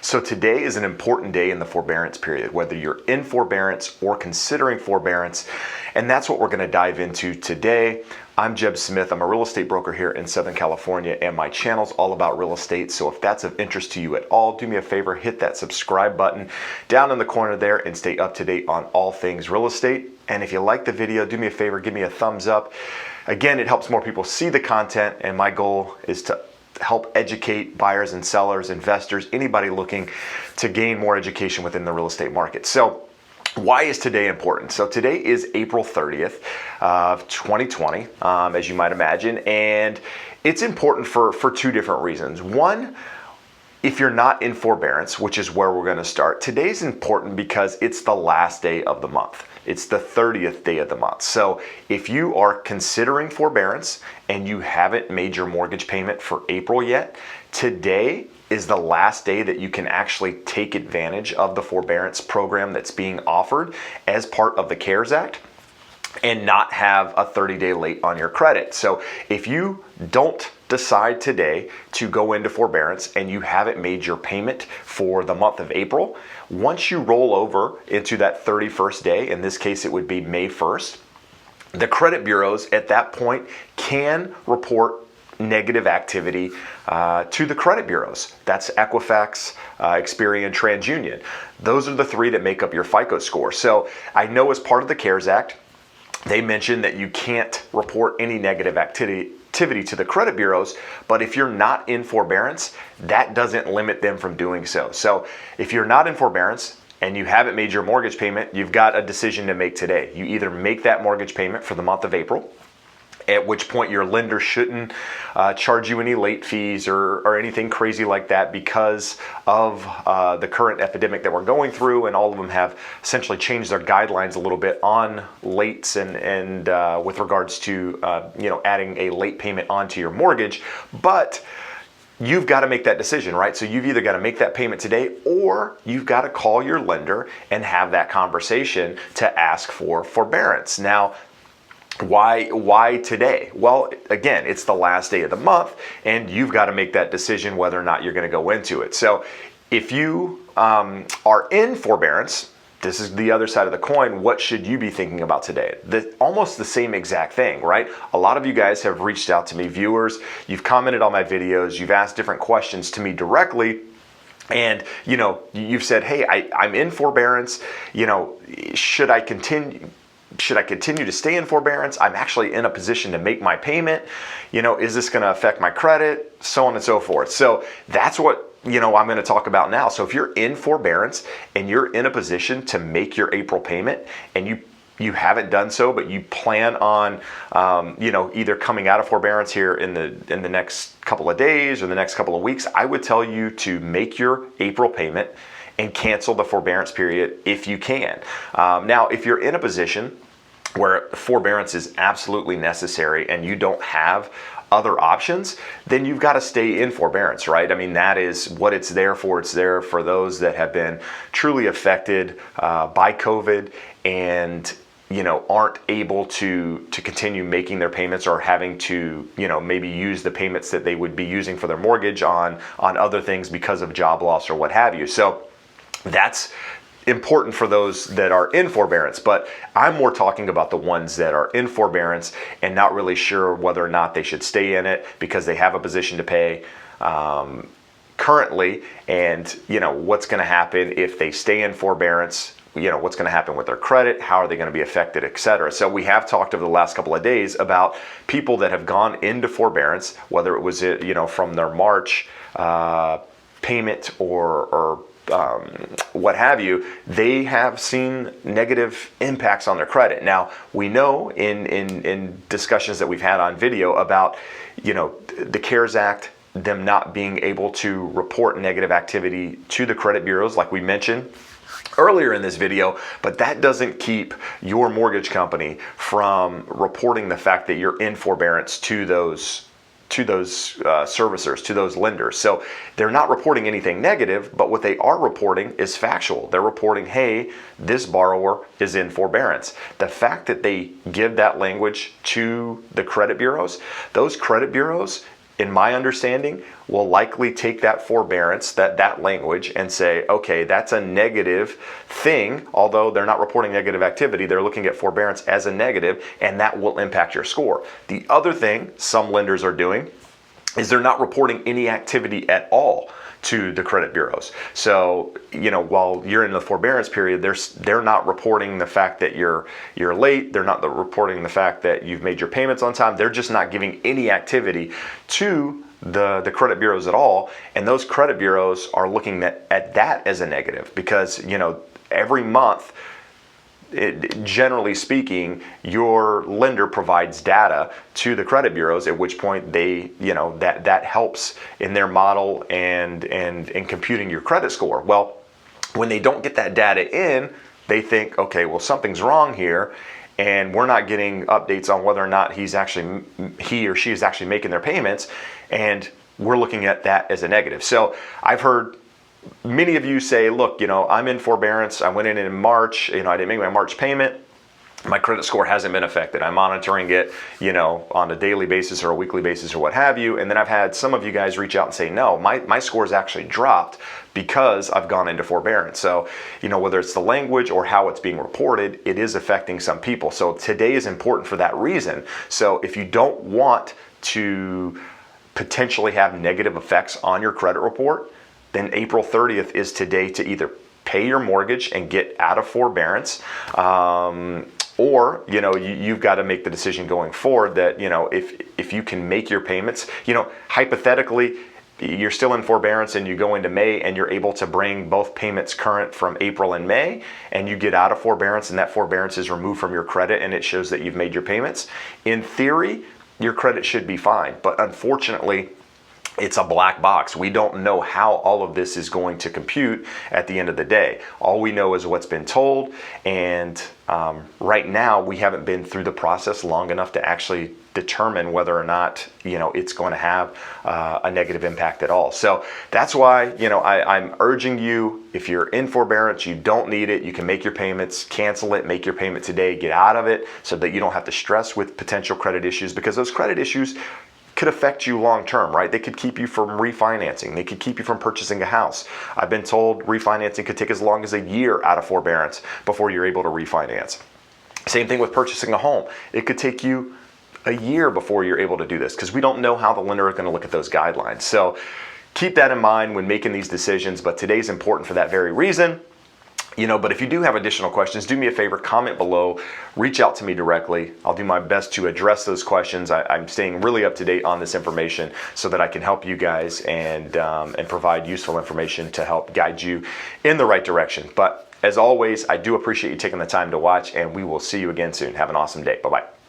So today is an important day in the forbearance period, whether you're in forbearance or considering forbearance, and that's what we're going to dive into today. I'm Jeb Smith. I'm a real estate broker here in Southern California, and my channel's all about real estate. So if that's of interest to you at all, do me a favor, hit that subscribe button down in the corner there and stay up to date on all things real estate. And if you like the video, do me a favor, give me a thumbs up. Again, it helps more people see the content, and my goal is to help educate buyers and sellers, investors, anybody looking to gain more education within the real estate market. So why is today important? So today is April 30th of 2020, as you might imagine, and it's important for two different reasons. One, if you're not in forbearance, which is where we're going to start, today's important because it's the last day of the month. It's the 30th day of the month. So if you are considering forbearance and you haven't made your mortgage payment for April yet, today is the last day that you can actually take advantage of the forbearance program that's being offered as part of the CARES Act and not have a 30-day late on your credit. So if you don't decide today to go into forbearance and you haven't made your payment for the month of April, once you roll over into that 31st day, in this case it would be May 1st, the credit bureaus at that point can report negative activity to the credit bureaus. That's Equifax, Experian, TransUnion. Those are the three that make up your FICO score. So I know as part of the CARES Act, they mentioned that you can't report any negative activity to the credit bureaus, but if you're not in forbearance, that doesn't limit them from doing so. So if you're not in forbearance and you haven't made your mortgage payment, you've got a decision to make today. You either make that mortgage payment for the month of April, at which point your lender shouldn't charge you any late fees or anything crazy like that because of the current epidemic that we're going through, and all of them have essentially changed their guidelines a little bit on lates and with regards to adding a late payment onto your mortgage. But you've got to make that decision, right? So you've either got to make that payment today or you've got to call your lender and have that conversation to ask for forbearance. Now, why today? Well, again, it's the last day of the month and you've got to make that decision whether or not you're going to go into it. So if you are in forbearance, this is the other side of the coin. What should you be thinking about today? Almost the same exact thing, right? A lot of you guys have reached out to me, viewers. You've commented on my videos. You've asked different questions to me directly. And, you've said, hey, I'm in forbearance. Should I continue to stay in forbearance? I'm actually in a position to make my payment. Is this going to affect my credit? So on and so forth. So that's what I'm going to talk about now. So if you're in forbearance and you're in a position to make your April payment and you haven't done so, but you plan on either coming out of forbearance here in the next couple of days or the next couple of weeks, I would tell you to make your April payment and cancel the forbearance period if you can. Now, if you're in a position where forbearance is absolutely necessary and you don't have other options, then you've got to stay in forbearance, right? I mean, that is what it's there for. It's there for those that have been truly affected by COVID and aren't able to continue making their payments or having to maybe use the payments that they would be using for their mortgage on other things because of job loss or what have you. So that's important for those that are in forbearance, but I'm more talking about the ones that are in forbearance and not really sure whether or not they should stay in it because they have a position to pay currently, and what's going to happen if they stay in forbearance. What's going to happen with their credit, how are they going to be affected, etc. So we have talked over the last couple of days about people that have gone into forbearance, whether it was from their March payment or what have you, they have seen negative impacts on their credit. Now, we know in discussions that we've had on video about, the CARES Act, them not being able to report negative activity to the credit bureaus, like we mentioned earlier in this video, but that doesn't keep your mortgage company from reporting the fact that you're in forbearance to those servicers, to those lenders. So they're not reporting anything negative, but what they are reporting is factual. They're reporting, hey, this borrower is in forbearance. The fact that they give that language to the credit bureaus, those credit bureaus in my understanding, will likely take that forbearance, that language, and say, okay, that's a negative thing. Although they're not reporting negative activity, they're looking at forbearance as a negative, and that will impact your score. The other thing some lenders are doing is they're not reporting any activity at all to the credit bureaus. So, while you're in the forbearance period, they're not reporting the fact that you're late. They're not reporting the fact that you've made your payments on time. They're just not giving any activity to the credit bureaus at all. And those credit bureaus are looking at that as a negative because, every month, generally speaking, your lender provides data to the credit bureaus, at which point they, that helps in their model and in computing your credit score. Well, when they don't get that data in, they think, okay, well, something's wrong here, and we're not getting updates on whether or not he or she is actually making their payments, and we're looking at that as a negative. So I've heard many of you say, look, I'm in forbearance. I went in March. I didn't make my March payment. My credit score hasn't been affected. I'm monitoring it, on a daily basis or a weekly basis or what have you. And then I've had some of you guys reach out and say, no, my score's actually dropped because I've gone into forbearance. So, whether it's the language or how it's being reported, it is affecting some people. So today is important for that reason. So if you don't want to potentially have negative effects on your credit report, then April 30th is today to either pay your mortgage and get out of forbearance, or you've got to make the decision going forward that if you can make your payments, hypothetically, you're still in forbearance and you go into May and you're able to bring both payments current from April and May, and you get out of forbearance and that forbearance is removed from your credit and it shows that you've made your payments. In theory, your credit should be fine, but unfortunately, it's a black box. We don't know how all of this is going to compute at the end of the day. All we know is what's been told, and right now we haven't been through the process long enough to actually determine whether or not it's going to have a negative impact at all. So that's why I'm urging you, if you're in forbearance, you don't need it. You can make your payments, cancel it, make your payment today, get out of it, so that you don't have to stress with potential credit issues, because those credit issues could affect you long term, right? They could keep you from refinancing. They could keep you from purchasing a house. I've been told refinancing could take as long as a year out of forbearance before you're able to refinance. Same thing with purchasing a home. It could take you a year before you're able to do this, because we don't know how the lender is going to look at those guidelines. So keep that in mind when making these decisions, but today's important for that very reason. But if you do have additional questions, do me a favor, comment below, reach out to me directly. I'll do my best to address those questions. I'm staying really up to date on this information so that I can help you guys and provide useful information to help guide you in the right direction. But as always, I do appreciate you taking the time to watch, and we will see you again soon. Have an awesome day. Bye-bye.